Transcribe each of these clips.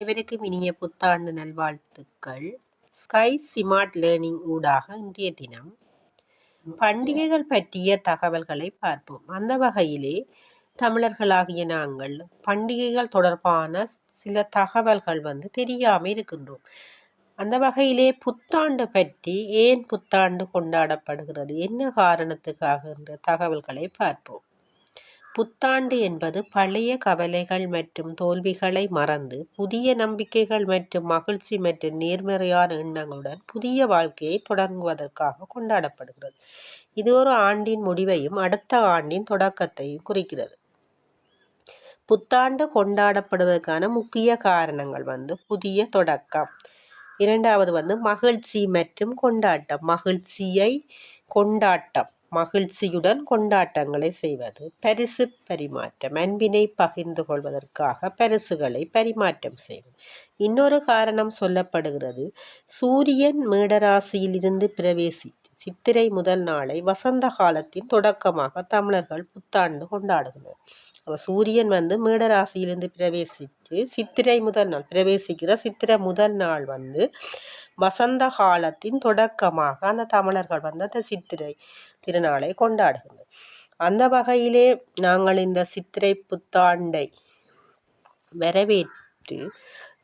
அனைவருக்கும் இனிய புத்தாண்டு நல்வாழ்த்துக்கள். ஸ்கை ஸ்மார்ட் லேர்னிங் ஊடாக இன்றைய தினம் பண்டிகைகள் பற்றிய தகவல்களை பார்ப்போம். அந்த வகையிலே தமிழர்களாகிய நாங்கள் பண்டிகைகள் தொடர்பான சில தகவல்கள் தெரியாமல் இருக்கின்றோம். அந்த வகையிலே புத்தாண்டு பற்றி, ஏன் புத்தாண்டு கொண்டாடப்படுகிறது, என்ன காரணத்துக்காக என்ற தகவல்களை பார்ப்போம். புத்தாண்டு என்பது பழைய கவலைகள் மற்றும் தோல்விகளை மறந்து புதிய நம்பிக்கைகள் மற்றும் மகிழ்ச்சி மற்றும் நேர்மறையான எண்ணங்களுடன் புதிய வாழ்க்கையை தொடங்குவதற்காக கொண்டாடப்படுகிறது. இது ஒரு ஆண்டின் முடிவையும் அடுத்த ஆண்டின் தொடக்கத்தையும் குறிக்கிறது. புத்தாண்டு கொண்டாடப்படுவதற்கான முக்கிய காரணங்கள் புதிய தொடக்கம். இரண்டாவது மகிழ்ச்சி மற்றும் கொண்டாட்டம். மகிழ்ச்சியுடன் கொண்டாட்டங்களை செய்வது. பரிசு பரிமாற்றம். அன்பினை பகிர்ந்து கொள்வதற்காக பரிசுகளை பரிமாற்றம் செய்வது. இன்னொரு காரணம் சொல்லப்படுகிறது, சூரியன் மேடராசியில் இருந்து பிரவேசித்து சித்திரை முதல் நாளை வசந்த காலத்தின் தொடக்கமாக தமிழர்கள் புத்தாண்டு கொண்டாடுகிறார். சூரியன் மேடராசியிலிருந்து பிரவேசித்து சித்திரை முதல் நாள் சித்திரை முதல் நாள் வசந்த காலத்தின் தொடக்கமாக அந்த தமிழர்கள் அந்த சித்திரை திருநாளை கொண்டாடுகின்றனர். அந்த வகையிலே நாங்கள் இந்த சித்திரை புத்தாண்டை வரவேற்று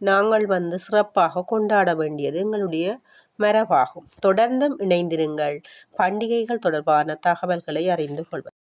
நாங்கள் சிறப்பாக கொண்டாட வேண்டியது எங்களுடைய மரபாகும். தொடர்ந்தும் இணைந்திருங்கள். பண்டிகைகள் தொடர்பான தகவல்களை அறிந்து கொள்வது.